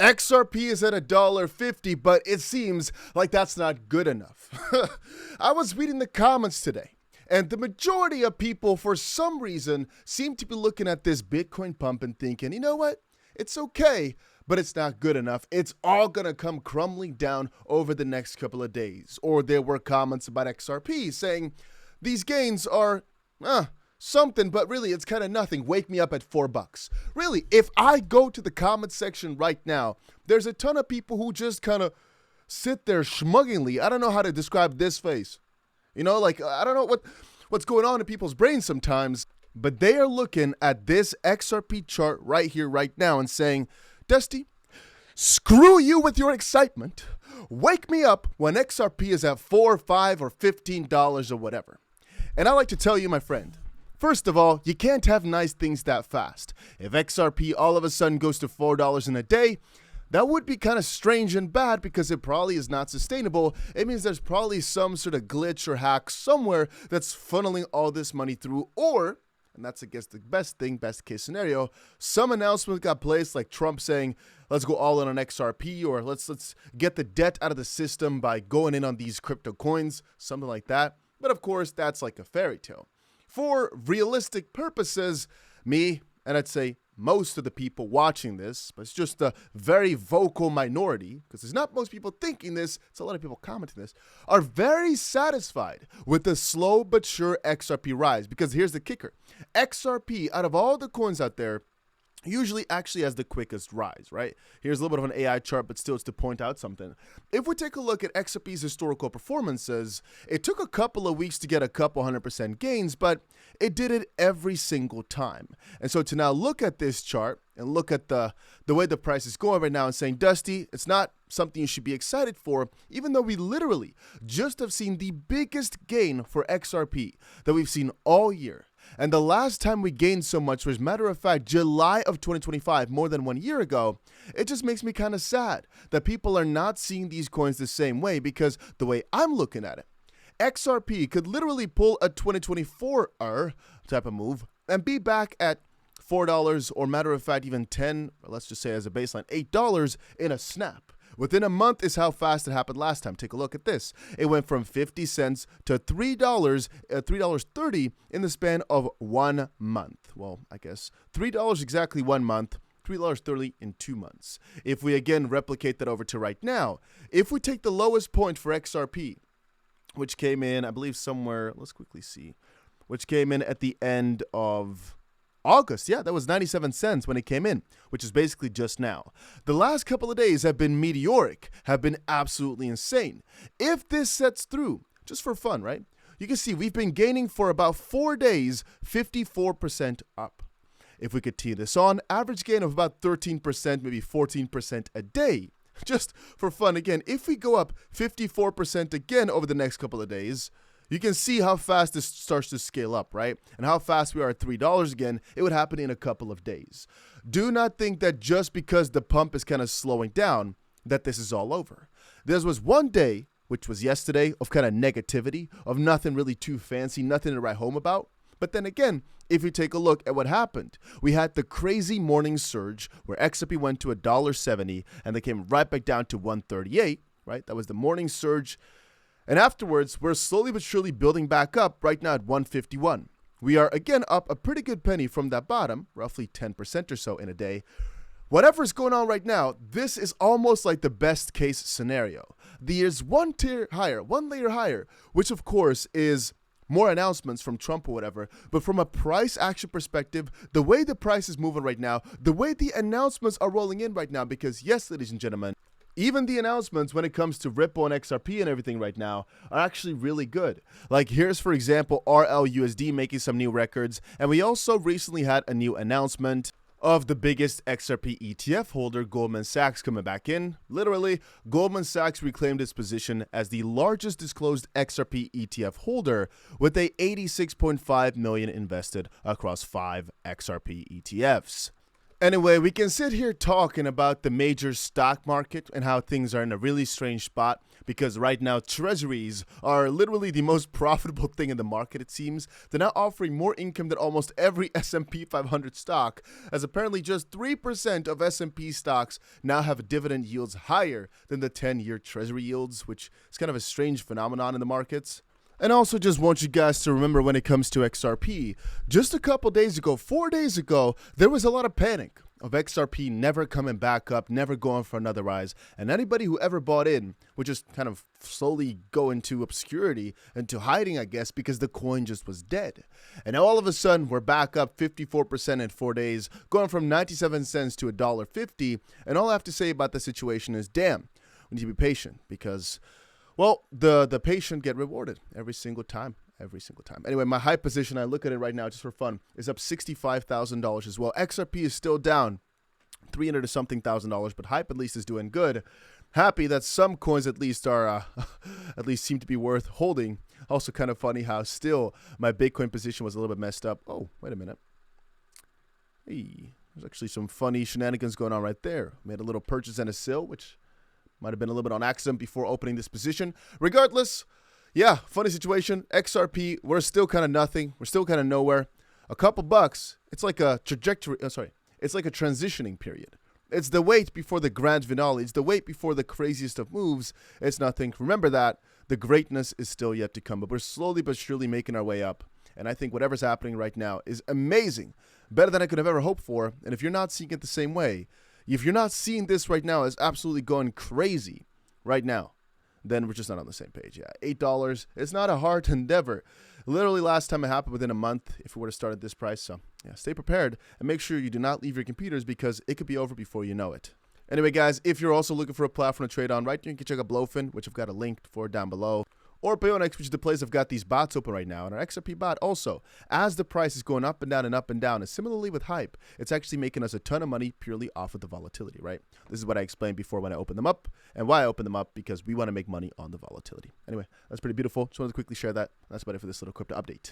XRP is at $1.50, but it seems like that's not good enough. I was reading the comments today, and the majority of people, for some reason, seem to be looking at this Bitcoin pump and thinking, you know what? It's okay, but it's not good enough. It's all going to come crumbling down over the next couple of days. Or there were comments about XRP saying, these gains are something, but really it's kind of nothing. Wake me up at $4. Really, if I go to the comment section right now, there's a ton of people who just kind of sit there schmuggingly. I don't know how to describe this face. You know, like, I don't know what's going on in people's brains sometimes, but they are looking at this XRP chart right here, right now, and saying, Dusty, screw you with your excitement. Wake me up when XRP is at $4, $5, or $15 or whatever. And I like to tell you, my friend, first of all, you can't have nice things that fast. If XRP all of a sudden goes to $4 in a day, that would be kind of strange and bad because it probably is not sustainable. It means there's probably some sort of glitch or hack somewhere that's funneling all this money through, or, and that's I guess the best case scenario, some announcement got placed like Trump saying, let's go all in on XRP, or let's get the debt out of the system by going in on these crypto coins, something like that. But of course, that's like a fairy tale. For realistic purposes, me, and I'd say most of the people watching this, but it's just a very vocal minority, because there's not most people thinking this, it's a lot of people commenting this, are very satisfied with the slow but sure XRP rise. Because here's the kicker. XRP, out of all the coins out there, usually actually has the quickest rise, right? Here's a little bit of an AI chart, but still it's to point out something. If we take a look at XRP's historical performances, it took a couple of weeks to get a couple 100% gains, but it did it every single time. And so to now look at this chart and look at the way the price is going right now and saying, Dusty, it's not something you should be excited for, even though we literally just have seen the biggest gain for XRP that we've seen all year. And the last time we gained so much was, matter of fact, July of 2025, more than 1 year ago. It just makes me kind of sad that people are not seeing these coins the same way, because the way I'm looking at it, XRP could literally pull a 2024 type of move and be back at $4, or matter of fact, even 10, or let's just say as a baseline, $8 in a snap. Within a month is how fast it happened last time. Take a look at this. It went from 50 cents to $3, $3.30 in the span of 1 month. Well, I guess $3 exactly 1 month, $3.30 in 2 months. If we again replicate that over to right now, if we take the lowest point for XRP, which came in, I believe somewhere, let's quickly see, which came in at the end of August, yeah, that was 97 cents when it came in, which is basically just now. The last couple of days have been meteoric, have been absolutely insane. If this sets through, just for fun, right? You can see we've been gaining for about 4 days, 54% up. If we continue this on, average gain of about 13%, maybe 14% a day. Just for fun, again, if we go up 54% again over the next couple of days, you can see how fast this starts to scale up, right? And how fast we are at $3 again, it would happen in a couple of days. Do not think that just because the pump is kind of slowing down, that this is all over. There was one day, which was yesterday, of kind of negativity, of nothing really too fancy, nothing to write home about. But then again, if you take a look at what happened, we had the crazy morning surge where XRP went to $1.70 and they came right back down to $1.38, right? That was the morning surge. And afterwards, we're slowly but surely building back up right now at 151. We are again up a pretty good penny from that bottom, roughly 10% or so in a day. Whatever's going on right now, this is almost like the best case scenario. There's one tier higher, one layer higher, which of course is more announcements from Trump or whatever. But from a price action perspective, the way the price is moving right now, the way the announcements are rolling in right now, because yes, ladies and gentlemen, even the announcements when it comes to Ripple and XRP and everything right now are actually really good. Like here's, for example, RLUSD making some new records. And we also recently had a new announcement of the biggest XRP ETF holder, Goldman Sachs, coming back in. Literally, Goldman Sachs reclaimed its position as the largest disclosed XRP ETF holder with a 86.5 million invested across 5 XRP ETFs. Anyway, we can sit here talking about the major stock market and how things are in a really strange spot because right now treasuries are literally the most profitable thing in the market, it seems. They're now offering more income than almost every S&P 500 stock, as apparently just 3% of S&P stocks now have dividend yields higher than the 10-year treasury yields, which is kind of a strange phenomenon in the markets. And also just want you guys to remember when it comes to XRP, just a couple days ago, 4 days ago, there was a lot of panic of XRP never coming back up, never going for another rise. And anybody who ever bought in would just kind of slowly go into obscurity, into hiding, I guess, because the coin just was dead. And now all of a sudden, we're back up 54% in 4 days, going from 97 cents to $1.50. And all I have to say about the situation is, damn, we need to be patient because, well, the patient get rewarded every single time. Anyway, my high position, I look at it right now just for fun, is up $65,000 as well. XRP is still down $300 to something thousand, but hype at least is doing good. Happy that some coins at least are, at least seem to be worth holding. Also kind of funny how still my Bitcoin position was a little bit messed up. Oh, wait a minute. Hey, there's actually some funny shenanigans going on right there. Made a little purchase and a sale, which might have been a little bit on accident before opening this position. Regardless, yeah, funny situation. XRP, we're still kind of nothing. We're still kind of nowhere. A couple bucks, it's like a trajectory. It's like a transitioning period. It's the wait before the grand finale. It's the wait before the craziest of moves. It's nothing. Remember that. The greatness is still yet to come. But we're slowly but surely making our way up. And I think whatever's happening right now is amazing. Better than I could have ever hoped for. And if you're not seeing it the same way, if you're not seeing this right now as absolutely going crazy right now, then we're just not on the same page. Yeah, $8. It's not a hard endeavor. Literally last time it happened within a month if it would have started this price. So yeah, stay prepared and make sure you do not leave your computers because it could be over before you know it. Anyway, guys, if you're also looking for a platform to trade on, right now you can check out 𝗏𝗏, which I've got a link for down below. Or BONK, which is the place I've got these bots open right now. And our XRP bot also, as the price is going up and down and up and down, and similarly with hype, it's actually making us a ton of money purely off of the volatility, right? This is what I explained before when I opened them up and why I opened them up, because we want to make money on the volatility. Anyway, that's pretty beautiful. Just wanted to quickly share that. That's about it for this little crypto update.